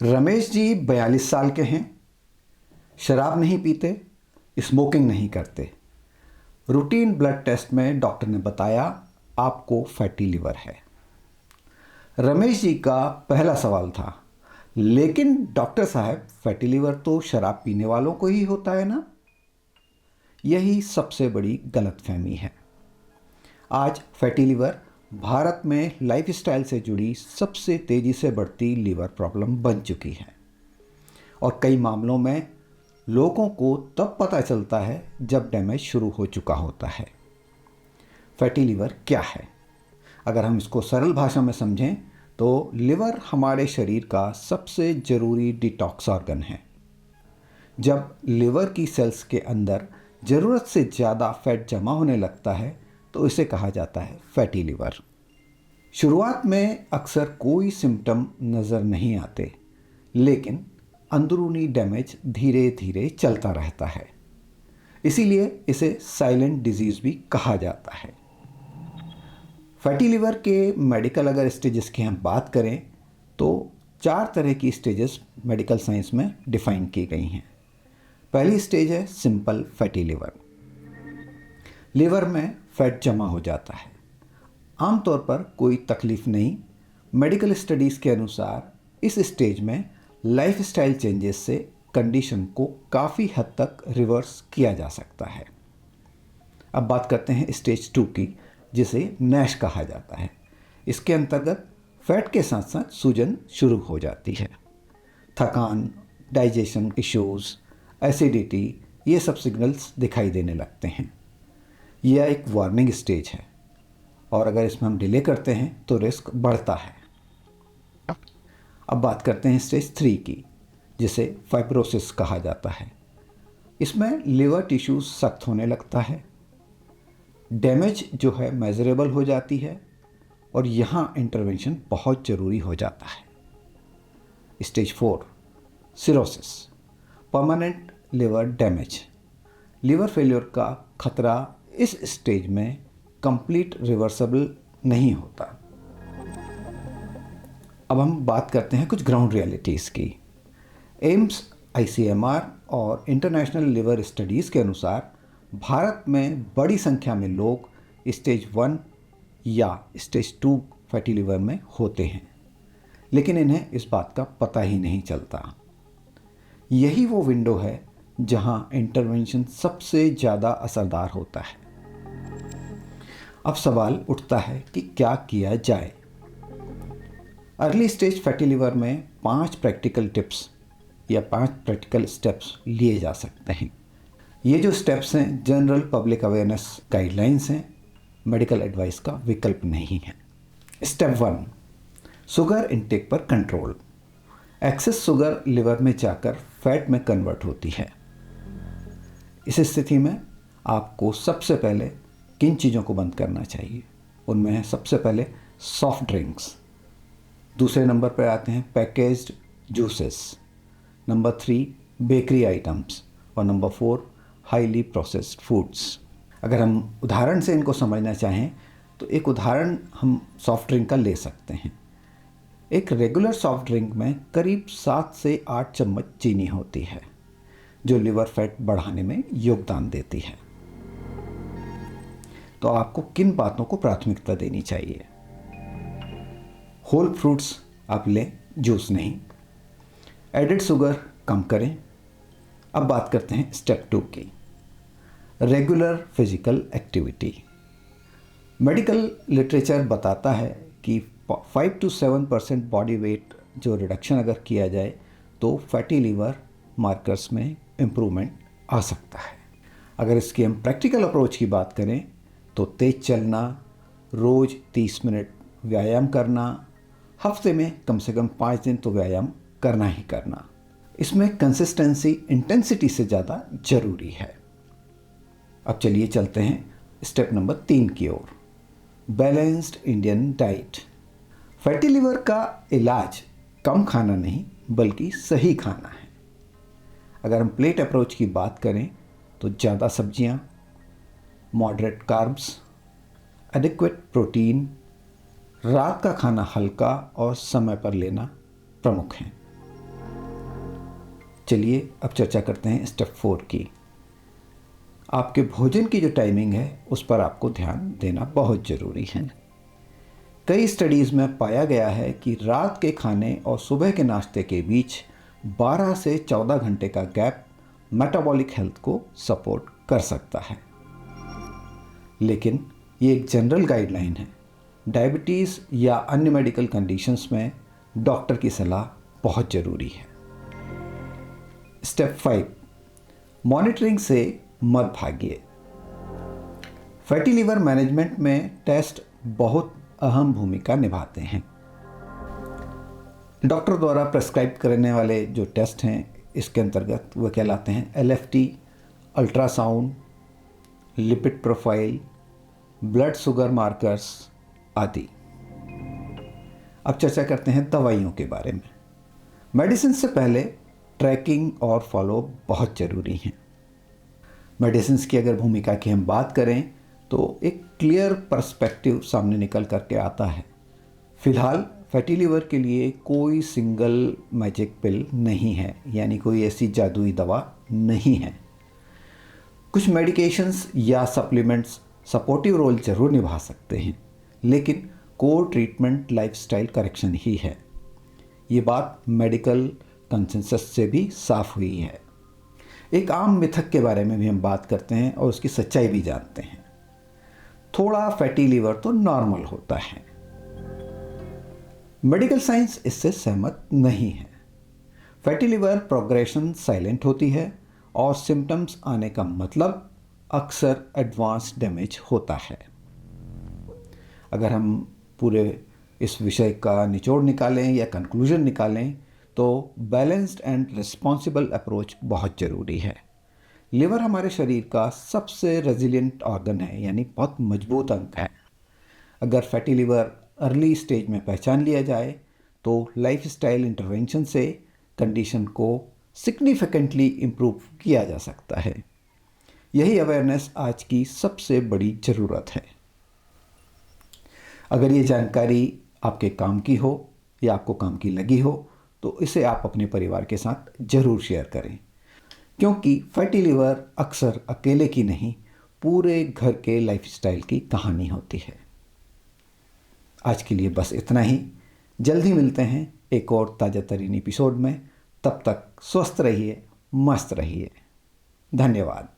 रमेश जी 42 साल के हैं। शराब नहीं पीते, स्मोकिंग नहीं करते। रूटीन ब्लड टेस्ट में डॉक्टर ने बताया आपको फैटी लिवर है। रमेश जी का पहला सवाल था, लेकिन डॉक्टर साहब फैटी लिवर तो शराब पीने वालों को ही होता है ना? यही सबसे बड़ी गलतफहमी है। आज फैटी लिवर भारत में लाइफस्टाइल से जुड़ी सबसे तेज़ी से बढ़ती लीवर प्रॉब्लम बन चुकी है और कई मामलों में लोगों को तब पता चलता है जब डैमेज शुरू हो चुका होता है। फैटी लिवर क्या है? अगर हम इसको सरल भाषा में समझें तो लिवर हमारे शरीर का सबसे ज़रूरी डिटॉक्स ऑर्गन है। जब लिवर की सेल्स के अंदर ज़रूरत से ज़्यादा फैट जमा होने लगता है तो इसे कहा जाता है फैटी लिवर। शुरुआत में अक्सर कोई सिम्टम नज़र नहीं आते, लेकिन अंदरूनी डैमेज धीरे धीरे चलता रहता है। इसीलिए इसे साइलेंट डिजीज़ भी कहा जाता है। फैटी लिवर के मेडिकल अगर स्टेजेस की हम बात करें तो 4 तरह की स्टेजेस मेडिकल साइंस में डिफाइन की गई हैं। पहली स्टेज है सिंपल फैटी लिवर। लिवर में फैट जमा हो जाता है, आमतौर पर कोई तकलीफ नहीं। मेडिकल स्टडीज़ के अनुसार इस स्टेज में लाइफस्टाइल चेंजेस से कंडीशन को काफ़ी हद तक रिवर्स किया जा सकता है। अब बात करते हैं स्टेज 2 की, जिसे नैश कहा जाता है। इसके अंतर्गत फैट के साथ साथ सूजन शुरू हो जाती है। थकान, डाइजेशन इश्यूज, एसिडिटी, ये सब सिग्नल्स दिखाई देने लगते हैं। यह एक वार्निंग स्टेज है और अगर इसमें हम डिले करते हैं तो रिस्क बढ़ता है। अब बात करते हैं स्टेज 3 की, जिसे फाइब्रोसिस कहा जाता है। इसमें लिवर टिश्यूज सख्त होने लगता है, डैमेज जो है मेजरेबल हो जाती है और यहाँ इंटरवेंशन बहुत ज़रूरी हो जाता है। Stage 4 cirrhosis, permanent liver damage. Liver failure का खतरा इस स्टेज में कंप्लीट रिवर्सिबल नहीं होता। अब हम बात करते हैं कुछ ग्राउंड रियलिटीज़ की। एम्स, ICMR और इंटरनेशनल लिवर स्टडीज़ के अनुसार भारत में बड़ी संख्या में लोग स्टेज 1 या स्टेज 2 फैटी लिवर में होते हैं, लेकिन इन्हें इस बात का पता ही नहीं चलता। यही वो विंडो है जहां इंटरवेंशन सबसे ज़्यादा असरदार होता है। अब सवाल उठता है कि क्या किया जाए। अर्ली स्टेज फैटी लिवर में 5 प्रैक्टिकल टिप्स या 5 प्रैक्टिकल स्टेप्स लिए जा सकते हैं। ये जो स्टेप्स हैं जनरल पब्लिक अवेयरनेस गाइडलाइंस हैं, मेडिकल एडवाइस का विकल्प नहीं है। स्टेप 1, शुगर इनटेक पर कंट्रोल। एक्सेस शुगर लिवर में जाकर फैट में कन्वर्ट होती है। इस स्थिति में आपको सबसे पहले किन चीज़ों को बंद करना चाहिए? उनमें है सबसे पहले सॉफ्ट ड्रिंक्स, दूसरे नंबर पर आते हैं packaged juices, number 3 bakery items और नंबर 4 हाईली प्रोसेस्ड फूड्स। अगर हम उदाहरण से इनको समझना चाहें तो एक उदाहरण हम सॉफ्ट ड्रिंक का ले सकते हैं। एक रेगुलर सॉफ्ट ड्रिंक में करीब 7 से 8 चम्मच चीनी होती है, जो लिवर फैट बढ़ाने में योगदान देती है। तो आपको किन बातों को प्राथमिकता देनी चाहिए? होल फ्रूट्स आप लें, जूस नहीं। एडेड शुगर कम करें। अब बात करते हैं स्टेप 2 की, regular physical activity. Medical literature बताता है कि 5 to 7% बॉडी वेट जो रिडक्शन अगर किया जाए तो फैटी लिवर मार्कर्स में इम्प्रूवमेंट आ सकता है। अगर इसकी हम प्रैक्टिकल अप्रोच की बात करें तो तेज़ चलना, रोज़ 30 मिनट व्यायाम करना, हफ्ते में कम से कम 5 दिन तो व्यायाम करना ही करना। इसमें कंसिस्टेंसी इंटेंसिटी से ज़्यादा ज़रूरी है। अब चलिए चलते हैं स्टेप नंबर 3 की ओर, balanced Indian diet. Fatty liver का इलाज कम खाना नहीं बल्कि सही खाना है। अगर हम प्लेट अप्रोच की बात करें तो ज़्यादा सब्जियां, मॉडरेट कार्ब्स, एडिक्वेट प्रोटीन, रात का खाना हल्का और समय पर लेना प्रमुख हैं। चलिए अब चर्चा करते हैं स्टेप 4 की। आपके भोजन की जो टाइमिंग है उस पर आपको ध्यान देना बहुत ज़रूरी है। कई स्टडीज़ में पाया गया है कि रात के खाने और सुबह के नाश्ते के बीच 12 से 14 घंटे का गैप मेटाबॉलिक हेल्थ को सपोर्ट कर सकता है। लेकिन ये एक जनरल गाइडलाइन है। डायबिटीज़ या अन्य मेडिकल कंडीशंस में डॉक्टर की सलाह बहुत ज़रूरी है। स्टेप 5, मॉनिटरिंग से मत भागिए। फैटी लीवर मैनेजमेंट में टेस्ट बहुत अहम भूमिका निभाते हैं। डॉक्टर द्वारा प्रेस्क्राइब करने वाले जो टेस्ट हैं इसके अंतर्गत वह कहलाते हैं LFT, ultrasound, lipid profile, blood sugar markers आदि। अब चर्चा करते हैं दवाइयों के बारे में। मेडिसिन से पहले ट्रैकिंग और फॉलो बहुत ज़रूरी हैं। मेडिसिन की अगर भूमिका की हम बात करें तो एक क्लियर पर्सपेक्टिव सामने निकल करके आता है। फ़िलहाल फैटी लीवर के लिए कोई सिंगल मैजिक पिल नहीं है, यानी कोई ऐसी जादुई दवा नहीं है। कुछ मेडिकेशंस या सप्लीमेंट्स सपोर्टिव रोल ज़रूर निभा सकते हैं, लेकिन कोर ट्रीटमेंट लाइफस्टाइल करेक्शन ही है। ये बात मेडिकल कंसेंसस से भी साफ हुई है। एक आम मिथक के बारे में भी हम बात करते हैं और उसकी सच्चाई भी जानते हैं। थोड़ा फैटी लीवर तो नॉर्मल होता है। मेडिकल साइंस इससे सहमत नहीं है। फैटी लीवर प्रोग्रेशन साइलेंट होती है और सिम्टम्स आने का मतलब अक्सर एडवांस डैमेज होता है। अगर हम पूरे इस विषय का निचोड़ निकालें या कंक्लूजन निकालें तो बैलेंस्ड एंड रिस्पॉन्सिबल अप्रोच बहुत ज़रूरी है। लिवर हमारे शरीर का सबसे रेजिलिएंट ऑर्गन है, यानी बहुत मजबूत अंग है। अगर फैटी लिवर अर्ली स्टेज में पहचान लिया जाए तो लाइफस्टाइल इंटरवेंशन से कंडीशन को सिग्निफिकेंटली इम्प्रूव किया जा सकता है। यही अवेयरनेस आज की सबसे बड़ी ज़रूरत है। अगर ये जानकारी आपके काम की हो या आपको काम की लगी हो तो इसे आप अपने परिवार के साथ ज़रूर शेयर करें, क्योंकि फैटी लिवर अक्सर अकेले की नहीं, पूरे घर के लाइफस्टाइल की कहानी होती है। आज के लिए बस इतना ही। जल्द ही मिलते हैं एक और ताज़ा तरीन एपिसोड में। तब तक स्वस्थ रहिए, मस्त रहिए। धन्यवाद।